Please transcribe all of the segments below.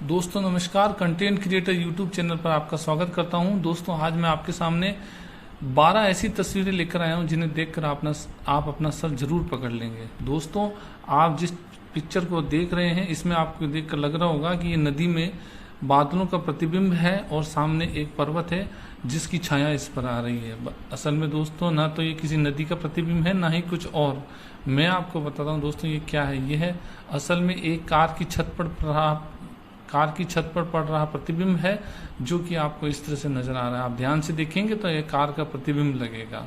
दोस्तों नमस्कार, content creator YouTube channel पर आपका स्वागत करता हूं। दोस्तों आज मैं आपके सामने 12 ऐसी तस्वीरें लेकर आया हूं जिन्हें देखकर आप अपना सर जरूर पकड़ लेंगे। दोस्तों आप जिस पिक्चर को देख रहे हैं इसमें आपको देखकर लग रहा होगा कि ये नदी में बादलों का प्रतिबिंब है और सामने एक पर्वत है जिसकी छाया इस पर आ रही है। असल में दोस्तों ना तो ये किसी नदी का प्रतिबिंब है ना ही कुछ और। मैं आपको बताता हूँ दोस्तों ये क्या है। ये है असल में एक कार की छत पर पड़ रहा प्रतिबिंब है जो कि आपको इस तरह से नजर आ रहा है। आप ध्यान से देखेंगे तो ये कार का प्रतिबिंब लगेगा।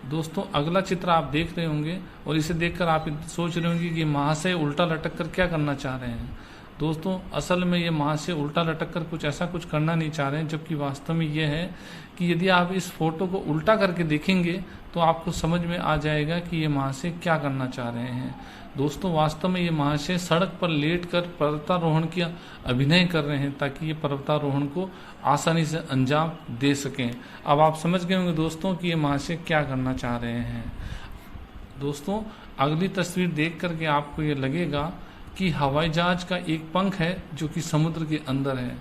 दोस्तों अगला चित्र आप देख रहे होंगे और इसे देखकर आप सोच रहे होंगे कि महाशय उल्टा लटक कर क्या करना चाह रहे हैं। दोस्तों असल में ये महाशय उल्टा लटक कर कुछ ऐसा कुछ करना नहीं चाह रहे हैं, जबकि वास्तव में ये है कि यदि आप इस फोटो को उल्टा करके देखेंगे तो आपको समझ में आ जाएगा कि ये महाशय क्या करना चाह रहे हैं। दोस्तों वास्तव में ये महाशय सड़क पर लेट कर पर्वतारोहण की अभिनय कर रहे हैं ताकि ये पर्वतारोहण को आसानी से अंजाम दे सकें। अब आप समझ गए होंगे दोस्तों कि ये महाशय क्या करना चाह रहे हैं। दोस्तों अगली तस्वीर देख करके आपको ये लगेगा कि हवाई जहाज का एक पंख है जो कि समुद्र के अंदर है।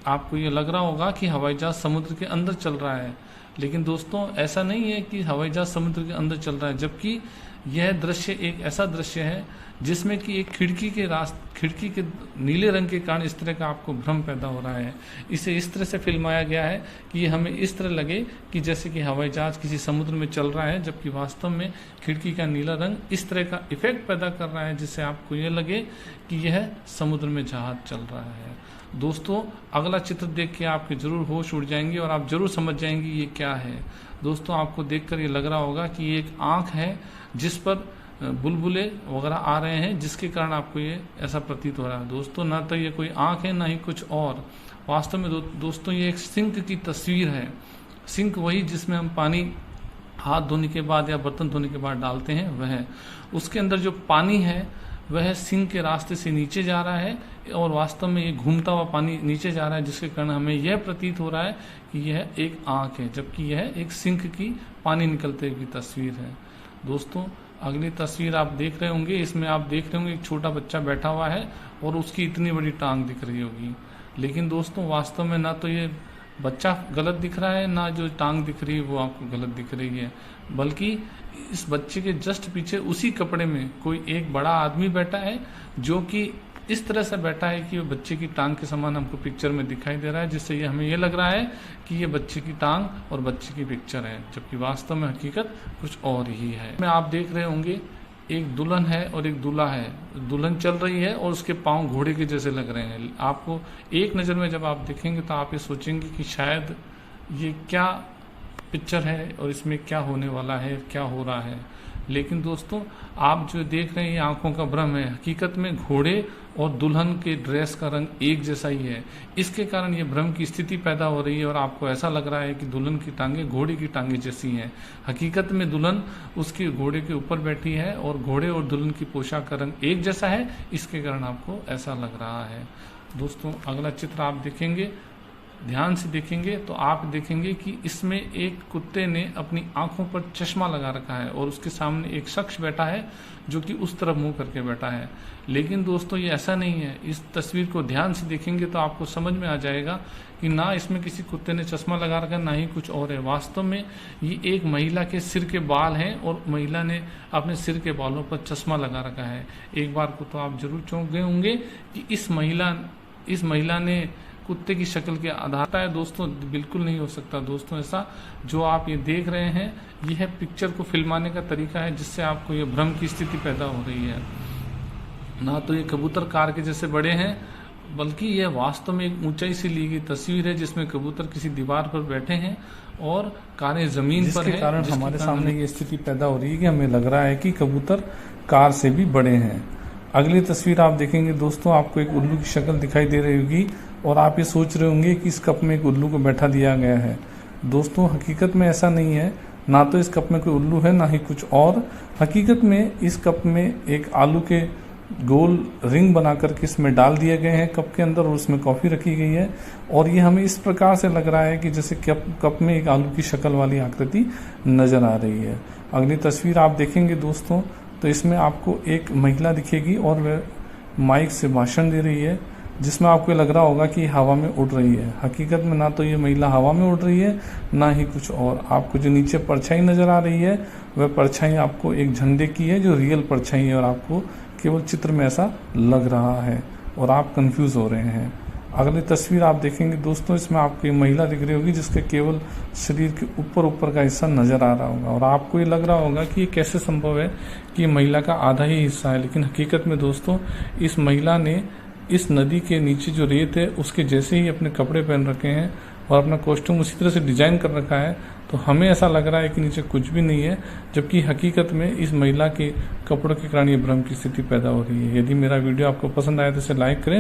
आपको ये लग रहा होगा कि हवाई जहाज समुद्र के अंदर चल रहा है, लेकिन दोस्तों ऐसा नहीं है कि हवाई जहाज समुद्र के अंदर चल रहा है, जबकि यह दृश्य एक ऐसा दृश्य है जिसमें कि एक खिड़की के नीले रंग के कारण इस तरह का आपको भ्रम पैदा हो रहा है। इसे इस तरह से फिल्माया गया है कि ये हमें इस तरह लगे कि जैसे कि हवाई जहाज किसी समुद्र में चल रहा है, जबकि वास्तव में खिड़की का नीला रंग इस तरह का इफेक्ट पैदा कर रहा है जिससे आपको ये लगे कि यह समुद्र में जहाज चल रहा है। दोस्तों अगला चित्र देख के आपके जरूर होश उड़ जाएंगे और आप जरूर समझ जाएंगे ये क्या है। दोस्तों आपको देखकर ये लग रहा होगा कि ये एक आंख है जिस पर बुलबुले वगैरह आ रहे हैं, जिसके कारण आपको ये ऐसा प्रतीत हो रहा है। दोस्तों ना तो ये कोई आंख है ना ही कुछ और। वास्तव में दोस्तों ये एक सिंक की तस्वीर है। सिंक वही जिसमें हम पानी हाथ धोने के बाद या बर्तन धोने के बाद डालते हैं, वह उसके अंदर जो पानी है वह सिंक के रास्ते से नीचे जा रहा है और वास्तव में ये घूमता हुआ पानी नीचे जा रहा है, जिसके कारण हमें यह प्रतीत हो रहा है कि यह एक आंख है, जबकि यह एक सिंक की पानी निकलते हुए तस्वीर है। दोस्तों अगली तस्वीर आप देख रहे होंगे, इसमें आप देख रहे होंगे एक छोटा बच्चा बैठा हुआ है और उसकी इतनी बड़ी टांग दिख रही होगी, लेकिन दोस्तों वास्तव में ना तो ये बच्चा गलत दिख रहा है ना जो टांग दिख रही है वो आपको गलत दिख रही है, बल्कि इस बच्चे के जस्ट पीछे उसी कपड़े में कोई एक बड़ा आदमी बैठा है जो कि इस तरह से बैठा है कि वो बच्चे की टांग के समान हमको पिक्चर में दिखाई दे रहा है, जिससे ये हमें ये लग रहा है कि ये बच्चे की टांग और बच्चे की पिक्चर है, जबकि वास्तव में हकीकत कुछ और ही है। में आप देख रहे होंगे एक दुल्हन है और एक दूल्हा है। दुल्हन चल रही है और उसके पांव घोड़े के जैसे लग रहे हैं। आपको एक नज़र में जब आप देखेंगे तो आप ये सोचेंगे कि शायद ये क्या पिक्चर है और इसमें क्या होने वाला है, क्या हो रहा है। लेकिन दोस्तों आप जो देख रहे हैं ये आंखों का भ्रम है। हकीकत में घोड़े और दुल्हन के ड्रेस का रंग एक जैसा ही है, इसके कारण ये भ्रम की स्थिति पैदा हो रही है और आपको ऐसा लग रहा है कि दुल्हन की टांगे घोड़े की टांगे जैसी हैं। हकीकत में दुल्हन उसके घोड़े के ऊपर बैठी है और घोड़े और दुल्हन की पोशाक का रंग एक जैसा है, इसके कारण आपको ऐसा लग रहा है। दोस्तों अगला चित्र आप देखेंगे, ध्यान से देखेंगे तो आप देखेंगे कि इसमें एक कुत्ते ने अपनी आंखों पर चश्मा लगा रखा है और उसके सामने एक शख्स बैठा है जो कि उस तरफ मुंह करके बैठा है। लेकिन दोस्तों ये ऐसा नहीं है। इस तस्वीर को ध्यान से देखेंगे तो आपको समझ में आ जाएगा कि ना इसमें किसी कुत्ते ने चश्मा लगा रखा है ना ही कुछ और है। वास्तव में ये एक महिला के सिर के बाल हैं और महिला ने अपने सिर के बालों पर चश्मा लगा रखा है। एक बार को तो आप जरूर चौंक गए होंगे कि इस महिला ने कुत्ते की शक्ल के आधार है। दोस्तों बिल्कुल नहीं हो सकता दोस्तों ऐसा। जो आप ये देख रहे हैं यह पिक्चर को फिल्माने का तरीका है जिससे आपको ये भ्रम की स्थिति पैदा हो रही है। ना तो ये कबूतर कार के जैसे बड़े हैं, बल्कि यह वास्तव में एक ऊंचाई से ली गई तस्वीर है जिसमें कबूतर किसी दीवार पर बैठे हैं और कारें जमीन पर हैं, कारण हमारे सामने ये स्थिति पैदा हो रही है कि हमें लग रहा है कि कबूतर कार से भी बड़े हैं। अगली तस्वीर आप देखेंगे दोस्तों, आपको एक उल्लू की शक्ल दिखाई दे रही होगी और आप ये सोच रहे होंगे कि इस कप में एक उल्लू को बैठा दिया गया है। दोस्तों हकीकत में ऐसा नहीं है। ना तो इस कप में कोई उल्लू है ना ही कुछ और। हकीकत में इस कप में एक आलू के गोल रिंग बना करके इसमें डाल दिए गए हैं कप के अंदर और उसमें कॉफ़ी रखी गई है और ये हमें इस प्रकार से लग रहा है कि जैसे कप में एक आलू की शक्ल वाली आकृति नज़र आ रही है। अगली तस्वीर आप देखेंगे दोस्तों तो इसमें आपको एक महिला दिखेगी और वह माइक से भाषण दे रही है। जिसमें आपको लग रहा होगा कि हवा में उड़ रही है। हकीकत में ना तो ये महिला हवा में उड़ रही है, ना ही कुछ और। आपको जो नीचे परछाई नज़र आ रही है वह परछाई आपको एक झंडे की है, जो रियल परछाई है, और आपको केवल चित्र में ऐसा लग रहा है और आप कंफ्यूज हो रहे हैं। अगली तस्वीर आप देखेंगे दोस्तों, इसमें आपको एक महिला दिख रही होगी जिसके केवल शरीर के ऊपर का हिस्सा नजर आ रहा होगा और आपको ये लग रहा होगा कि ये कैसे संभव है कि महिला का आधा ही हिस्सा है। लेकिन हकीकत में दोस्तों, इस महिला ने इस नदी के नीचे जो रेत है उसके जैसे ही अपने कपड़े पहन रखे हैं और अपना कॉस्ट्यूम उसी तरह से डिजाइन कर रखा है, तो हमें ऐसा लग रहा है कि नीचे कुछ भी नहीं है, जबकि हकीकत में इस महिला के कपड़ों के कारण ये भ्रम की स्थिति पैदा हो रही है। यदि मेरा वीडियो आपको पसंद आया तो इसे लाइक करें।